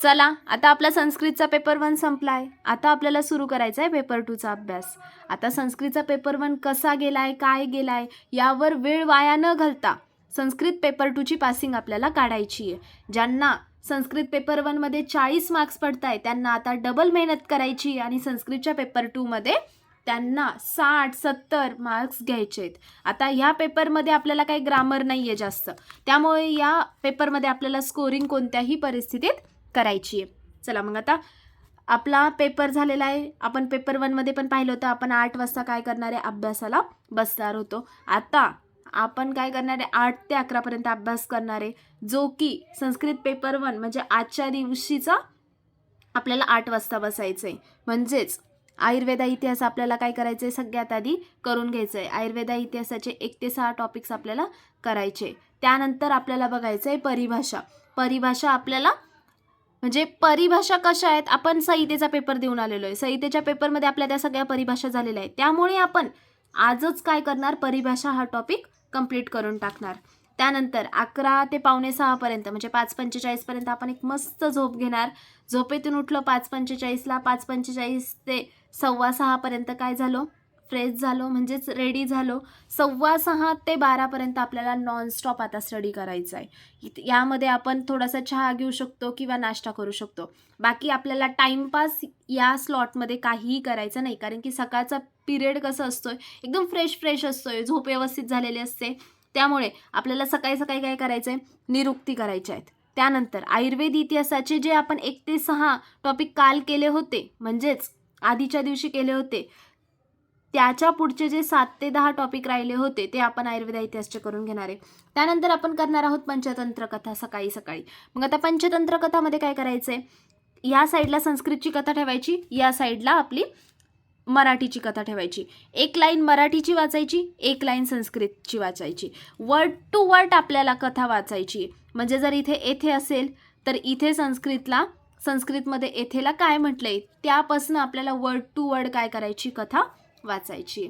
चला आता आपला संस्कृतचा पेपर 1 संपलाय. आता आपल्याला सुरू करायचा आहे पेपर 2चा अभ्यास. आता संस्कृतचा पेपर 1 कसा गेलाय, काय गेलाय यावर वेळ वाया न घालता संस्कृत पेपर 2ची पासिंग आपल्याला काढायची आहे. ज्यांना संस्कृत पेपर 1 मध्ये 40 मार्क्स पडताय त्यांना आता डबल मेहनत करायची आणि संस्कृतच्या पेपर 2 मध्ये त्यांना 60-70 मार्क्स घ्यायचे आहेत. आता ह्या पेपरमध्ये आपल्याला काही ग्रामर नाही आहे जास्त, त्यामुळे या पेपरमध्ये आपल्याला स्कोरिंग कोणत्याही परिस्थितीत करायची आहे. चला मग आता आपला पेपर झालेला आहे. आपण पेपर 1 मध्ये पण पाहिलं होतं. आपण 8 वाजता काय करणार आहे, अभ्यासाला बसणार होतो. आता आपण काय करणार आहे, 8 ते 11 पर्यंत अभ्यास करणार आहे, जो की संस्कृत पेपर 1 म्हणजे आजच्या दिवशीचा आपल्याला 8 वाजता बसायचं आहे. म्हणजेच आयुर्वेदा इतिहास आपल्याला काय करायचं आहे, सगळ्यात आधी करून घ्यायचं आहे. आयुर्वेदा इतिहासाचे 1 ते 6 टॉपिक्स आपल्याला करायचे. त्यानंतर आपल्याला बघायचं आहे परिभाषा. परिभाषा आपल्याला म्हणजे परिभाषा कशा आहेत, आपण संहितेचा पेपर देऊन आलेलो आहे. संहितेच्या पेपरमध्ये आपल्या त्या सगळ्या परिभाषा झालेल्या आहेत. त्यामुळे आपण आजच काय करणार, परिभाषा हा टॉपिक कंप्लीट करून टाकणार. त्यानंतर 11 ते 5:45 पर्यंत म्हणजे 5:45 पर्यंत आपण एक मस्त झोप घेणार. झोपेतून उठलो 5:45ला, 5:45 ते 5:15 पर्यंत काय झालो, फ्रेश झालो म्हणजेच रेडी झालो. 6:15 ते 12 पर्यंत आपल्याला नॉनस्टॉप आता स्टडी करायचा आहे. यामध्ये आपण थोडासा चहा घेऊ शकतो किंवा नाश्ता करू शकतो. बाकी आपल्याला टाईमपास या स्लॉटमध्ये काहीही करायचं नाही, कारण की सकाळचा पिरियड कसं असतोय, एकदम फ्रेश असतोय, झोप व्यवस्थित झालेली असते. त्यामुळे आपल्याला सकाळी सकाळी काय करायचं आहे, निरुक्ती करायच्या आहेत. त्यानंतर आयुर्वेद इतिहासाचे जे आपण 1 ते 6 टॉपिक काल केले होते, म्हणजेच आधीच्या दिवशी केले होते, त्याच्या पुढचे जे 7 ते 10 टॉपिक राहिले होते ते आपण आयुर्वेद इतिहासचे करून घेणार आहे. त्यानंतर आपण करणार आहोत पंचतंत्र कथा सकाळी सकाळी. मग आता पंचतंत्र कथामध्ये काय करायचं आहे, या साईडला संस्कृतची कथा ठेवायची, या साईडला आपली मराठीची कथा ठेवायची. एक लाईन मराठीची वाचायची, एक लाईन संस्कृतची वाचायची. वर्ड टू वर्ड आपल्याला कथा वाचायची. म्हणजे जर इथे येथे असेल तर इथे संस्कृतमध्ये येथेला काय म्हटलंय त्यापासून आपल्याला वर्ड टू वर्ड काय करायची, कथा वाचायची.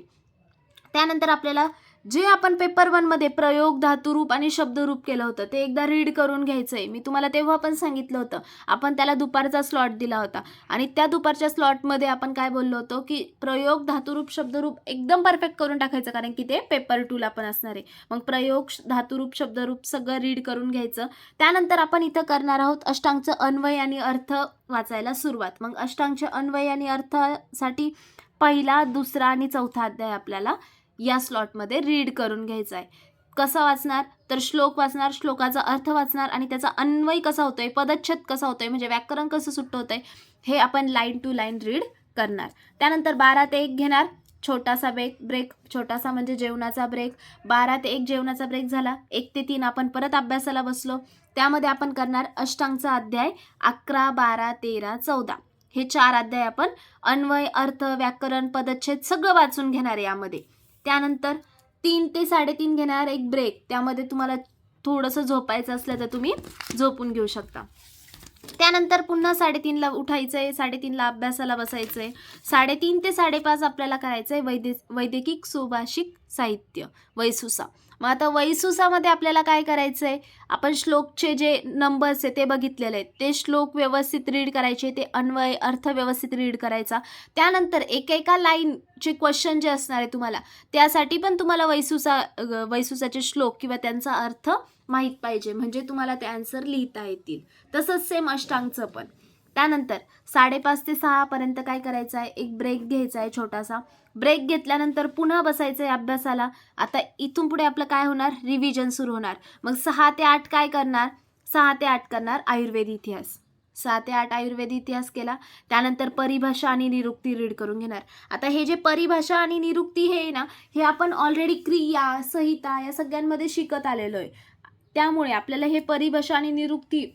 त्यानंतर आपल्याला जे आपण पेपर 1 मध्ये प्रयोग, धातुरूप आणि शब्दरूप केलं होतं ते एकदा रीड करून घ्यायचंय. मी तुम्हाला तेव्हा पण सांगितलं होतं, आपण त्याला दुपारचा स्लॉट दिला होता आणि त्या दुपारच्या स्लॉटमध्ये आपण काय बोललो होतो की प्रयोग, धातुरूप, शब्दरूप एकदम परफेक्ट करून टाकायचं, कारण की ते पेपर 2ला पण असणार आहे. मग प्रयोग, धातुरूप, शब्दरूप सगळं रीड करून घ्यायचं. त्यानंतर आपण इथं करणार आहोत अष्टांगचं अन्वय आणि अर्थ वाचायला सुरुवात. मग अष्टांगचे अन्वय आणि अर्थासाठी पहिला, दुसरा आणि चौथा अध्याय आपल्याला या स्लॉटमध्ये रीड करून घ्यायचा आहे. कसं वाचणार, तर श्लोक वाचणार, श्लोकाचा अर्थ वाचणार आणि त्याचा अन्वय कसा होतोय, पदच्छेद कसा होतोय, म्हणजे व्याकरण कसं सुट्ट होतंय हे आपण लाईन टू लाईन रीड करणार. त्यानंतर 12 ते 1 घेणार छोटासा ब्रेक, छोटासा म्हणजे जेवणाचा ब्रेक. 12 ते 1 जेवणाचा ब्रेक झाला. 1 ते 3 आपण परत अभ्यासाला बसलो. त्यामध्ये आपण करणार अष्टांगचा अध्याय 11, 12, 13, 14 हे 4 अध्याय आपण अन्वय, अर्थ, व्याकरण, पदच्छेद सगळं वाचून घेणार आहे यामध्ये. त्यानंतर 3 ते 3:30 घेणार एक ब्रेक. त्यामध्ये तुम्हाला थोडंसं झोपायचं असलं तर तुम्ही झोपून घेऊ शकता. त्यानंतर पुन्हा 3:30ला उठायचं आहे, 3:30ला अभ्यासाला बसायचं आहे. 3:30 ते 5:30 आपल्याला करायचं आहे वैदिक सुभाषिक साहित्य, वैसुसा. मग आता वैसुसामध्ये आपल्याला काय करायचं आहे, आपण श्लोकचे जे नंबर्स आहे ते बघितलेले आहेत, ते श्लोक व्यवस्थित रीड करायचे, ते अन्वय, अर्थ व्यवस्थित रीड करायचा. त्यानंतर एकेका लाईनचे क्वेश्चन जे असणार आहे तुम्हाला, त्यासाठी पण तुम्हाला वैसुसाचे श्लोक किंवा त्यांचा अर्थ माहीत पाहिजे, म्हणजे तुम्हाला ते आन्सर लिहिता येतील. तसंच सेम अष्टांगचं पण. त्यानंतर 5:30 ते 6 पर्यंत काय करायचं आहे, एक ब्रेक घ्यायचा आहे छोटासा. ब्रेक घेतल्यानंतर पुन्हा बसायचं आहे अभ्यासाला. आता इथून पुढे आपलं काय होणार, रिव्हिजन सुरू होणार. मग 6 ते 8 काय करणार, 6 ते 8 करणार आयुर्वेद इतिहास. 6 ते 8 आयुर्वेद इतिहास केला. त्यानंतर परिभाषा आणि निरुक्ती रीड करून घेणार. आता हे जे परिभाषा आणि निरुक्ती हे ना, हे आपण ऑलरेडी क्रिया, संहिता या सगळ्यांमध्ये शिकत आलेलो आहे. त्यामुळे आपल्याला हे परिभाषा आणि निरुक्ती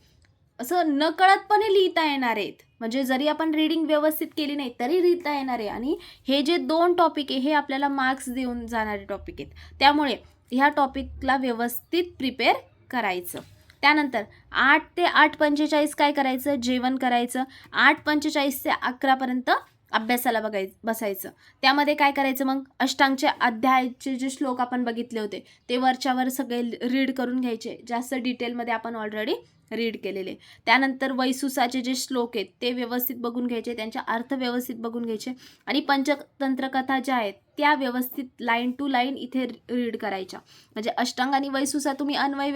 असं नकळतपणे लिहिता येणार आहेत. म्हणजे जरी आपण रीडिंग व्यवस्थित केली नाही तरी लिहिता येणार आहे. आणि हे जे 2 टॉपिक आहे हे आपल्याला मार्क्स देऊन जाणारे टॉपिक आहेत. त्यामुळे ह्या टॉपिकला व्यवस्थित प्रिपेअर करायचं. त्यानंतर 8 ते 8:45 काय करायचं, जेवण करायचं. 8:45 ते 11 पर्यंत अभ्यासाला बसायचं. त्यामध्ये काय करायचं मग, अष्टांगचे अध्यायाचे जे श्लोक आपण बघितले होते ते वरच्यावर सगळे रीड करून घ्यायचे. जास्त डिटेलमध्ये आपण ऑलरेडी रीड केलेले. त्यानंतर वैसुसाचे जे श्लोक आहेत ते व्यवस्थित बघून घ्यायचे, त्यांचे अर्थ व्यवस्थित बघून घ्यायचे आणि पंचतंत्र कथा ज्या आहेत त्या व्यवस्थित लाईन टू लाईन इथे रीड करायच्या. म्हणजे अष्टांग आणि वैसुसा तुम्ही अन्वय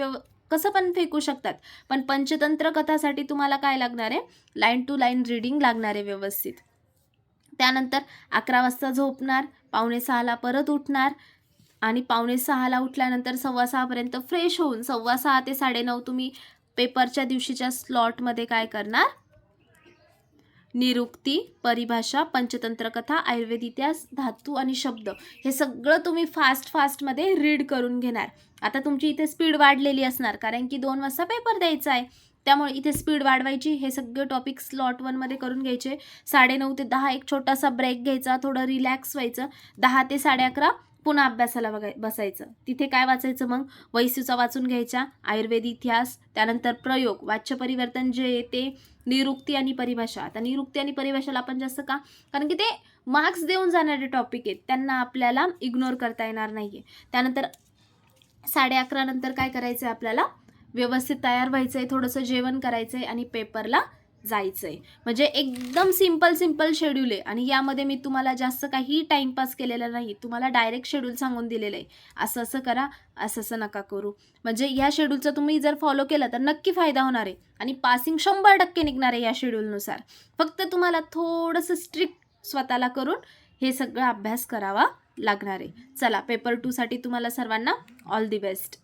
कसं पण फेकू शकतात, पण पंचतंत्र कथासाठी तुम्हाला काय लागणार आहे, लाईन टू लाईन रीडिंग लागणार आहे व्यवस्थित. त्यानंतर 11 वाजता झोपणार, 5:45ला परत उठणार आणि 5:45ला उठल्यानंतर 5:15पर्यंत फ्रेश होऊन 6:15 ते 9:30 तुम्ही पेपरच्या दिवशीच्या स्लॉटमध्ये काय करणार, निरुक्ती, परिभाषा, पंचतंत्र कथा, आयुर्वेद इतिहास, धातू आणि शब्द हे सगळं तुम्ही फास्टमध्ये रीड करून घेणार. आता तुमची इथे स्पीड वाढलेली असणार कारण की 2 वाजता पेपर द्यायचा आहे, त्यामुळे इथे स्पीड वाढवायची. हे सगळे टॉपिक स्लॉट 1मध्ये करून घ्यायचे. 9:30 ते 10 एक छोटासा ब्रेक घ्यायचा, थोडं रिलॅक्स व्हायचं. 10 ते 11:30 पुन्हा अभ्यासाला बसायचं. तिथे काय वाचायचं मग, वैसूचा वाचून घ्यायचा, आयुर्वेद इतिहास, त्यानंतर प्रयोग, वाच्य परिवर्तन जे येते, निरुक्ती आणि परिभाषा. आता निरुक्ती आणि परिभाषाला आपण जास्त का, कारण की ते मार्क्स देऊन जाणारे टॉपिक आहेत, त्यांना आपल्याला इग्नोर करता येणार नाही आहे. त्यानंतर 11:30 नंतर काय करायचं आहे, आपल्याला व्यवस्थित तयार व्हायचं आहे, थोडंसं जेवण करायचं आहे आणि पेपरला जायचं आहे. म्हणजे एकदम सिंपल शेड्यूल आहे आणि यामध्ये मी तुम्हाला जास्त काही टाईमपास केलेला नाही, तुम्हाला डायरेक्ट शेड्यूल सांगून दिलेलं आहे, असं असं करा, असं असं नका करू. म्हणजे या शेड्यूलचा तुम्ही जर फॉलो केलं तर नक्की फायदा होणार आहे आणि पासिंग 100% निघणार आहे या शेड्यूलनुसार. फक्त तुम्हाला थोडंसं स्ट्रिक्ट स्वतःला करून हे सगळं अभ्यास करावा लागणार आहे. चला, पेपर 2साठी तुम्हाला सर्वांना ऑल दी बेस्ट.